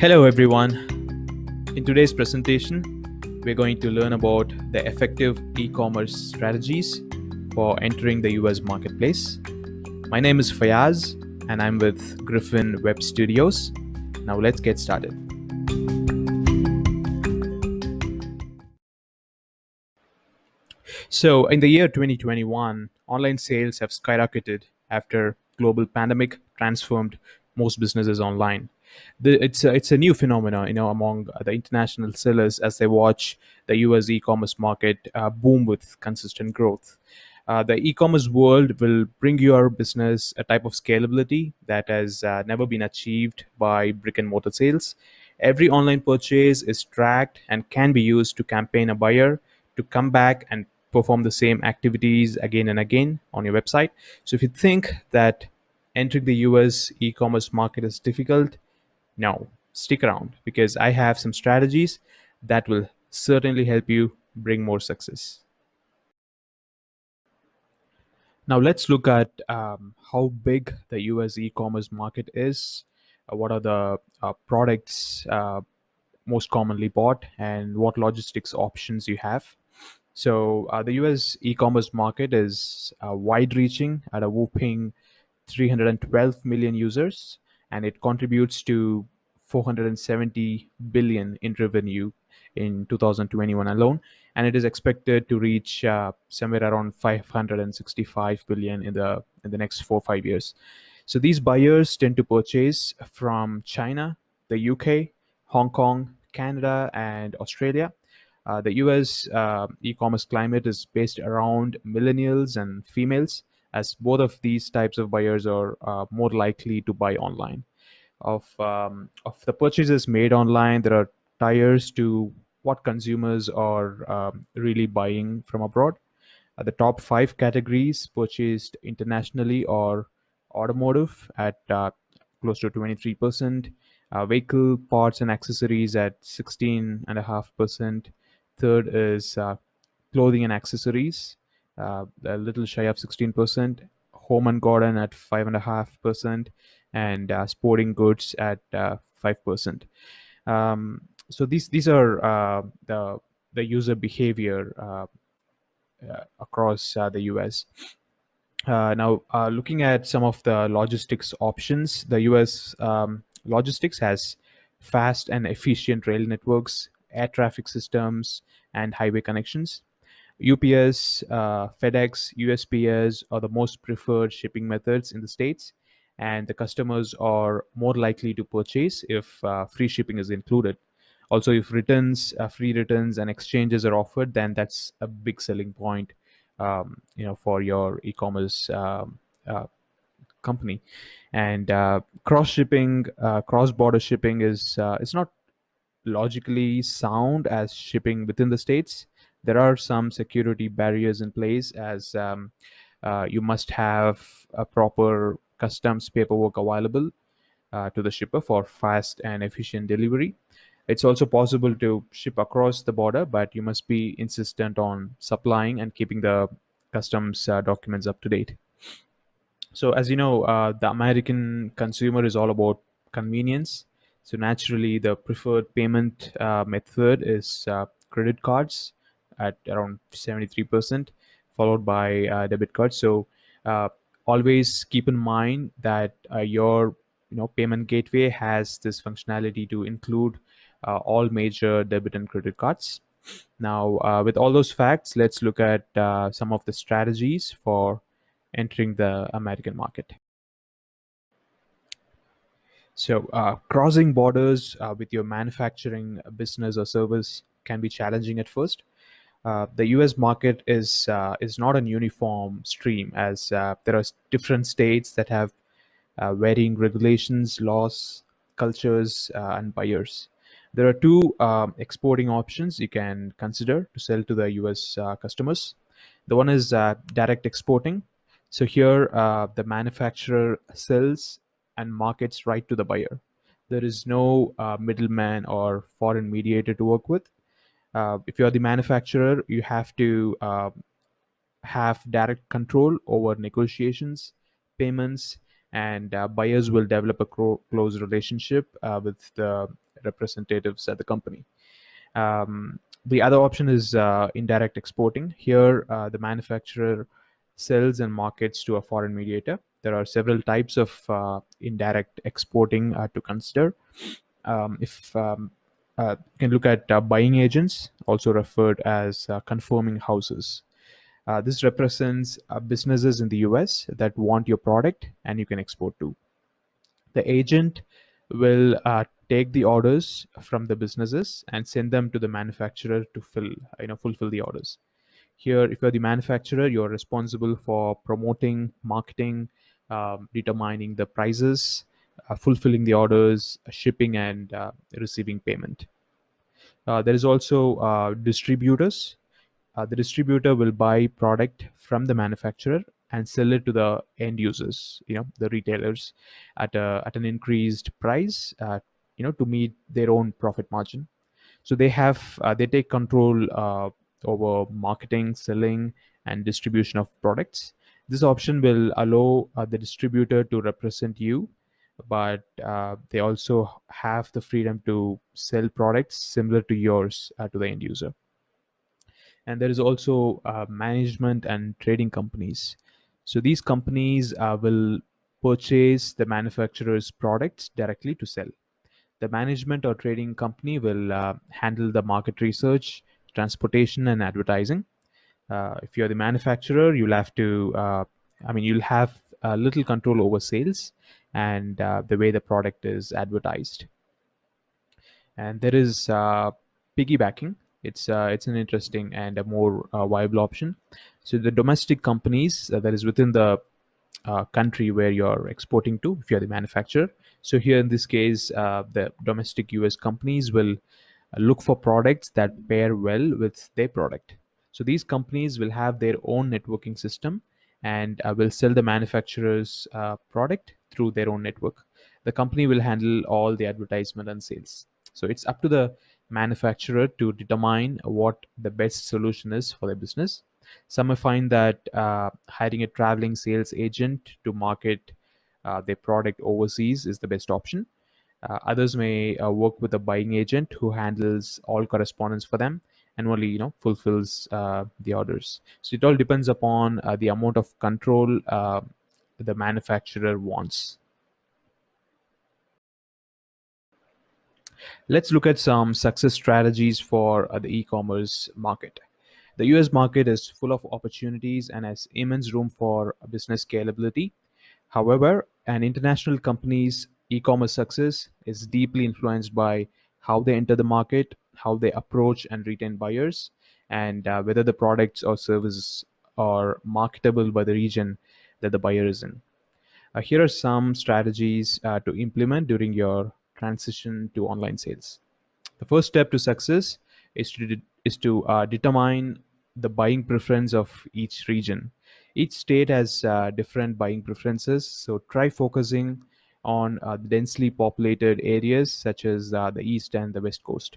Hello, everyone. In today's presentation, we're going to learn about the effective e commerce strategies for entering the US marketplace. My name is Fiaz, and I'm with Griffon Webstudios. Now, let's get started. So, in the year 2021, online sales have skyrocketed after global pandemic transformed most businesses online. It's a new phenomenon, among the international sellers as they watch the U.S. e-commerce market boom with consistent growth. The e-commerce world will bring your business a type of scalability that has never been achieved by brick and mortar sales. Every online purchase is tracked and can be used to campaign a buyer to come back and perform the same activities again and again on your website. So if you think that entering the US e commerce market is difficult, no, stick around because I have some strategies that will certainly help you bring more success. Now, let's look at how big the US e commerce market is. What are the products most commonly bought, and what logistics options you have. So, the US e commerce market is wide reaching at a whopping 312 million users, and it contributes to 470 billion in revenue in 2021 alone, and it is expected to reach somewhere around 565 billion in the next 4 5 years. So these buyers tend to purchase from China, the UK, Hong Kong, Canada, and Australia. The US e-commerce climate is based around millennials and females, as both of these types of buyers are more likely to buy online. Of the purchases made online, there are tires to what consumers are really buying from abroad. The top five categories purchased internationally are automotive at close to 23%, vehicle parts and accessories at 16.5%. Third is clothing and accessories, a little shy of 16%, home and garden at 5.5%, and sporting goods at 5%. So these are the user behavior across the US. Now, looking at some of the logistics options, the US logistics has fast and efficient rail networks, air traffic systems, and highway connections. UPS, FedEx, USPS are the most preferred shipping methods in the States, and the customers are more likely to purchase if free shipping is included. Also, if free returns and exchanges are offered, then that's a big selling point, for your e-commerce company. And cross-border shipping is it's not logically sound as shipping within the states. There are some security barriers in place, as you must have a proper customs paperwork available to the shipper for fast and efficient delivery. It's also possible to ship across the border, but you must be insistent on supplying and keeping the customs documents up to date. So, as you know, the American consumer is all about convenience. So, naturally, the preferred payment method is credit cards at around 73%, followed by debit cards. So, uh, always keep in mind that your payment gateway has this functionality to include all major debit and credit cards. Now, with all those facts, let's look at some of the strategies for entering the American market. So, crossing borders with your manufacturing business or service can be challenging at first. The U.S. market is not an uniform stream, as there are different states that have varying regulations, laws, cultures, and buyers. There are two exporting options you can consider to sell to the US customers. The one is direct exporting. So here, the manufacturer sells and markets right to the buyer. There is no middleman or foreign mediator to work with. If you are the manufacturer, you have to have direct control over negotiations, payments, and buyers will develop a close relationship with the representatives at the company. The other option is indirect exporting. Here, the manufacturer sells and markets to a foreign mediator. There are several types of indirect exporting to consider. If You can look at buying agents, also referred as confirming houses. This represents businesses in the US that want your product and you can export to. The agent will take the orders from the businesses and send them to the manufacturer to fulfill the orders. Here, if you're the manufacturer, you're responsible for promoting, marketing, determining the prices, fulfilling the orders, shipping, and receiving payment. There is also distributors. The distributor will buy product from the manufacturer and sell it to the end users, the retailers, at an increased price, to meet their own profit margin. So they take control over marketing, selling, and distribution of products. This option will allow the distributor to represent you, but they also have the freedom to sell products similar to yours to the end user. And there is also management and trading companies. So these companies will purchase the manufacturer's products directly to sell. The management or trading company will handle the market research, transportation, and advertising. If you're the manufacturer, you'll have little control over sales and the way the product is advertised. And there is piggybacking. It's an interesting and a more viable option. So the domestic companies that is within the country where you're exporting to, if you're the manufacturer. So here in this case, the domestic US companies will look for products that pair well with their product. So these companies will have their own networking system and will sell the manufacturer's product through their own network. The company will handle all the advertisement and sales. So it's up to the manufacturer to determine what the best solution is for their business. Some may find that hiring a traveling sales agent to market their product overseas is the best option. Others may work with a buying agent who handles all correspondence for them and only fulfills the orders. So it all depends upon the amount of control the manufacturer wants. Let's look at some success strategies for the e-commerce market. The US market is full of opportunities and has immense room for business scalability. However, an international company's e-commerce success is deeply influenced by how they enter the market, how they approach and retain buyers, and whether the products or services are marketable by the region that the buyer is in. Here are some strategies to implement during your transition to online sales. The first step to success is to determine the buying preference of each region. Each state has different buying preferences, so try focusing on densely populated areas such as the east and the west coast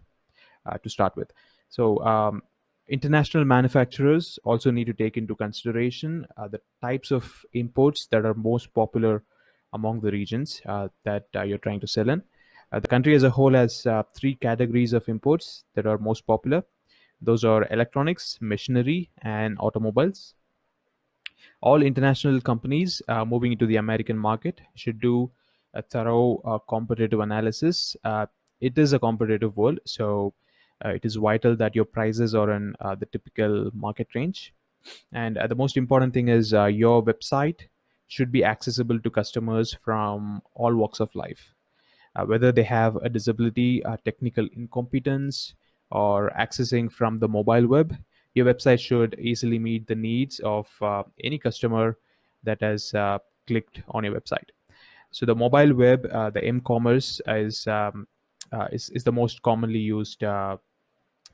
to start with. So, international manufacturers also need to take into consideration the types of imports that are most popular among the regions that you're trying to sell in. The country as a whole has three categories of imports that are most popular. Those are electronics, machinery, and automobiles. All international companies moving into the American market should do a thorough competitive analysis. It is a competitive world, so it is vital that your prices are in the typical market range. And the most important thing is your website should be accessible to customers from all walks of life, whether they have a disability, a technical incompetence, or accessing from the mobile web. Your website should easily meet the needs of any customer that has clicked on your website. So the mobile web, the m-commerce is the most commonly used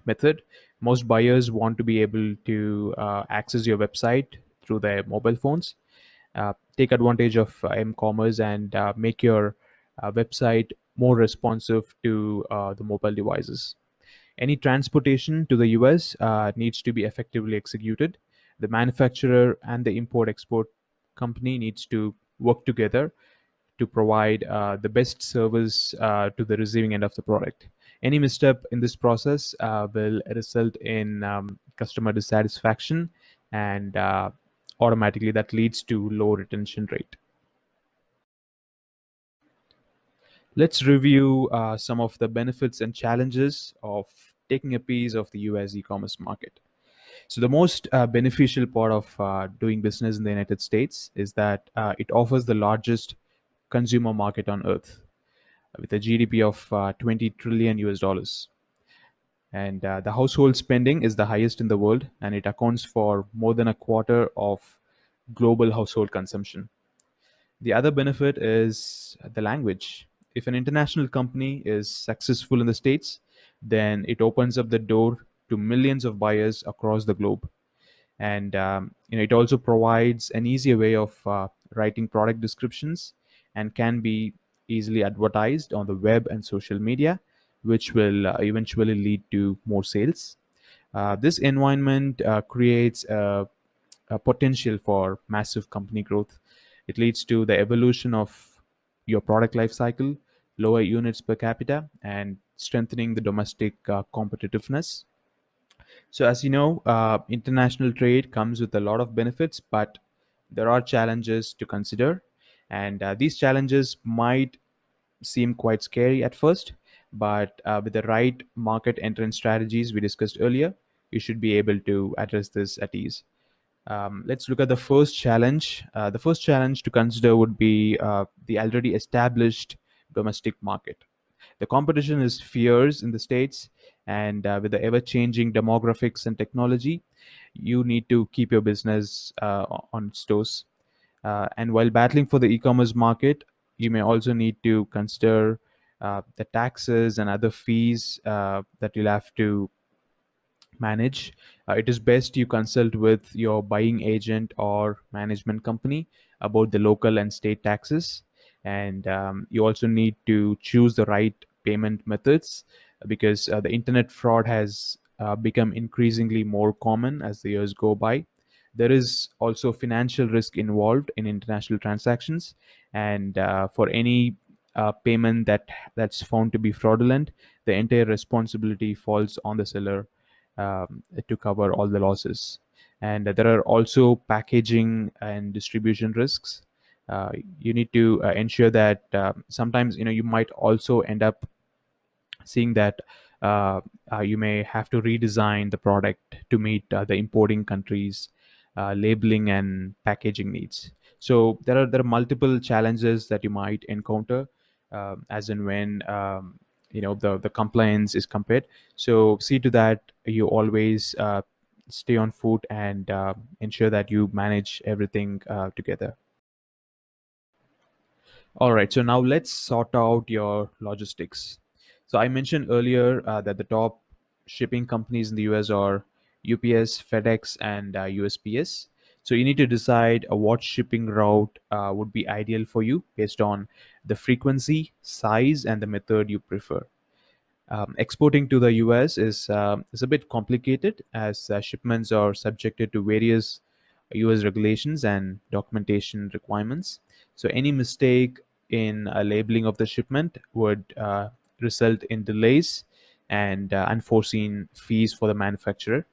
method. Most buyers want to be able to access your website through their mobile phones. Take advantage of m-commerce and make your website more responsive to the mobile devices. Any transportation to the US needs to be effectively executed. The manufacturer and the import export company needs to work together to provide the best service to the receiving end of the product. Any misstep in this process will result in customer dissatisfaction, and automatically that leads to low retention rate. Let's review some of the benefits and challenges of taking a piece of the US e-commerce market. So the most beneficial part of doing business in the United States is that it offers the largest consumer market on earth with a GDP of 20 trillion US dollars. And the household spending is the highest in the world, and it accounts for more than a quarter of global household consumption. The other benefit is the language. If an international company is successful in the States, then it opens up the door to millions of buyers across the globe. And it also provides an easier way of writing product descriptions and can be easily advertised on the web and social media, which will eventually lead to more sales. This environment creates a potential for massive company growth. It leads to the evolution of your product life cycle, lower units per capita, and strengthening the domestic competitiveness. So, as you know, international trade comes with a lot of benefits, but there are challenges to consider. And these challenges might seem quite scary at first, but with the right market entrance strategies we discussed earlier, you should be able to address this at ease. Let's look at the first challenge. The first challenge to consider would be the already established domestic market. The competition is fierce in the States, and with the ever changing demographics and technology, you need to keep your business on its toes. And while battling for the e commerce market, you may also need to consider the taxes and other fees that you'll have to manage. It is best you consult with your buying agent or management company about the local and state taxes. And you also need to choose the right payment methods because the internet fraud has become increasingly more common as the years go by. There is also financial risk involved in international transactions, and for any payment that's found to be fraudulent, the entire responsibility falls on the seller to cover all the losses. And there are also packaging and distribution risks. You need to ensure that sometimes you might also end up seeing that you may have to redesign the product to meet the importing countries labeling and packaging needs. So there are multiple challenges that you might encounter as and when the compliance is compared. So see to that you always stay on foot and ensure that you manage everything together. All right, so now let's sort out your logistics. So I mentioned earlier that the top shipping companies in the US are UPS, FedEx, and USPS. So you need to decide what shipping route would be ideal for you based on the frequency, size, and the method you prefer. Exporting to the US is a bit complicated as shipments are subjected to various US regulations and documentation requirements. So any mistake in labeling of the shipment would result in delays and unforeseen fees for the manufacturer.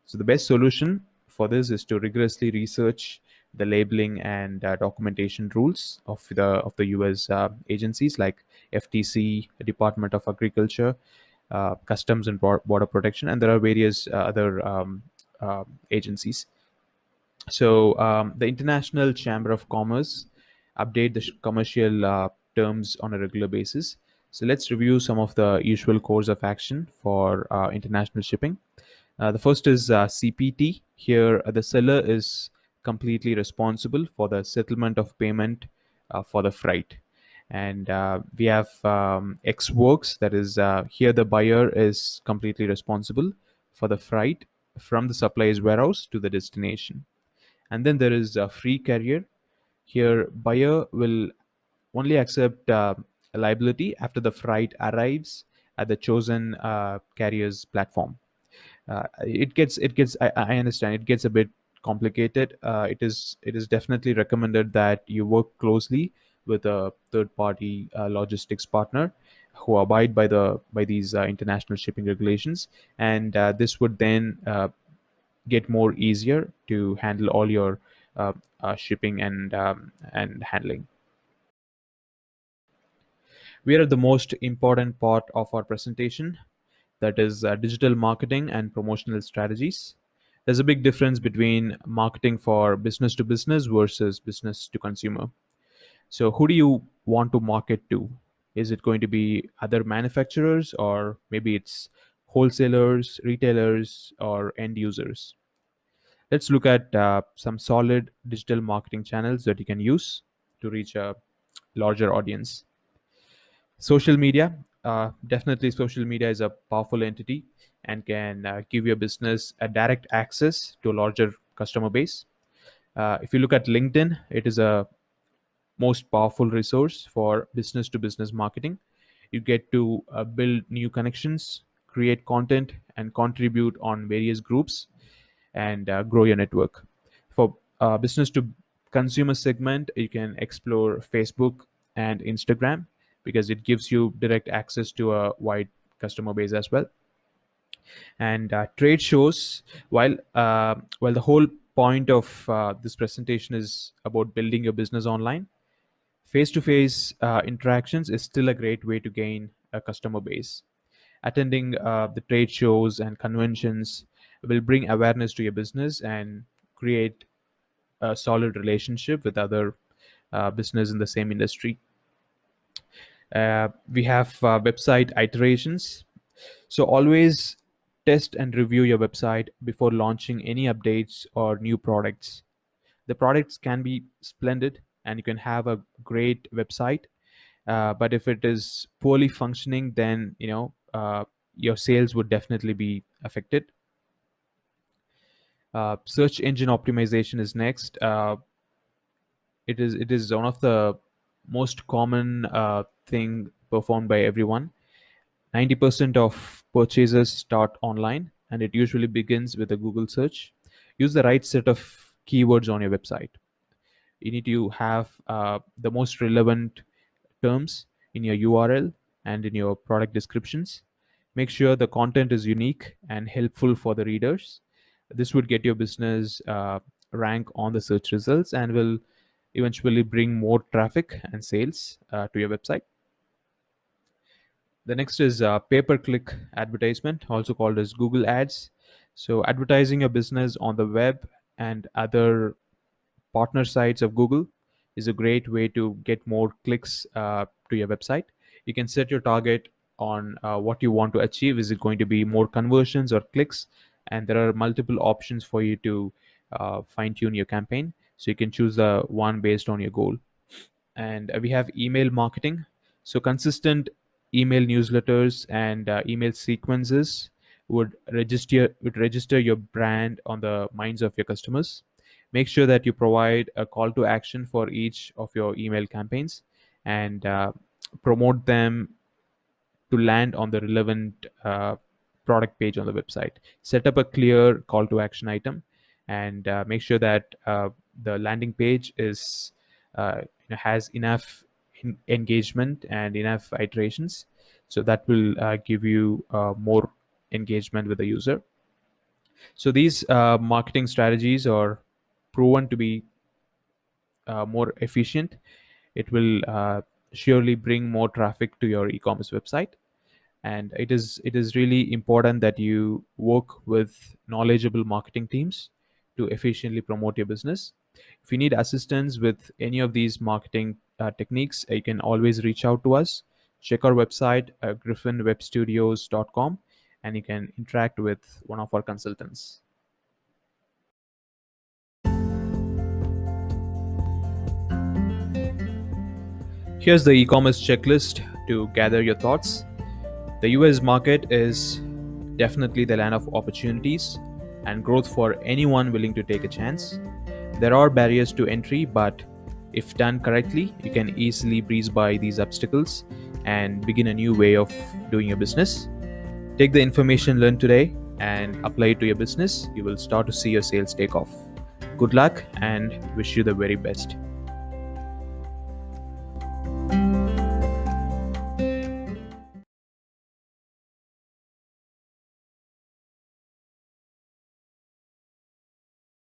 So the best solution for this is to rigorously research the labeling and documentation rules of the U.S. Agencies like FTC, Department of Agriculture, Customs and Border Protection, and there are various other agencies. So the International Chamber of Commerce update the commercial terms on a regular basis. So let's review some of the usual course of action for international shipping. The first is CPT. Here, the seller is completely responsible for the settlement of payment for the freight. And we have X works, that is, here the buyer is completely responsible for the freight from the supplier's warehouse to the destination. And then there is a free carrier. Here, buyer will only accept liability after the freight arrives at the chosen carrier's platform. I understand it gets a bit complicated. It is definitely recommended that you work closely with a third party logistics partner who abide by these international shipping regulations, and this would then get more easier to handle all your shipping and handling. We are at the most important part of our presentation, that is digital marketing and promotional strategies. There's a big difference between marketing for business to business versus business to consumer. So, who do you want to market to? Is it going to be other manufacturers, or maybe it's wholesalers, retailers, or end users? Let's look at some solid digital marketing channels that you can use to reach a larger audience. Social media, definitely, social media is a powerful entity and can give your business a direct access to a larger customer base. If you look at LinkedIn, it is a most powerful resource for business to business marketing. You get to build new connections, create content, and contribute on various groups and grow your network. For business to consumer segment, you can explore Facebook and Instagram because it gives you direct access to a wide customer base as well. And trade shows, while the whole point of this presentation is about building your business online, face-to-face interactions is still a great way to gain a customer base. Attending the trade shows and conventions will bring awareness to your business and create a solid relationship with other business in the same industry. We have website iterations. So always test and review your website before launching any updates or new products. The products can be splendid and you can have a great website, but if it is poorly functioning, then your sales would definitely be affected. Search engine optimization is next. It is one of the most common thing performed by everyone. 90% of purchases start online, and it usually begins with a Google search. Use the right set of keywords on your website. You need to have the most relevant terms in your URL and in your product descriptions. Make sure the content is unique and helpful for the readers. This would get your business rank on the search results and will eventually bring more traffic and sales to your website. The next is pay per click advertisement, also called as Google Ads. So, advertising your business on the web and other partner sites of Google is a great way to get more clicks to your website. You can set your target on what you want to achieve. Is it going to be more conversions or clicks? And there are multiple options for you to fine tune your campaign. So you can choose the one based on your goal. And we have email marketing. So consistent email newsletters and email sequences would register your brand on the minds of your customers. Make sure that you provide a call to action for each of your email campaigns and promote them to land on the relevant product page on the website. Set up a clear call to action item and make sure that the landing page is has enough engagement and enough iterations, so that will give you more engagement with the user. So these marketing strategies are proven to be more efficient. It will surely bring more traffic to your e-commerce website, and it is really important that you work with knowledgeable marketing teams to efficiently promote your business. If you need assistance with any of these marketing techniques, you can always reach out to us. Check our website, griffonwebstudios.com, and you can interact with one of our consultants. Here's the e-commerce checklist to gather your thoughts. The US market is definitely the land of opportunities and growth for anyone willing to take a chance. There are barriers to entry, but if done correctly, you can easily breeze by these obstacles and begin a new way of doing your business. Take the information learned today and apply it to your business. You will start to see your sales take off. Good luck and wish you the very best.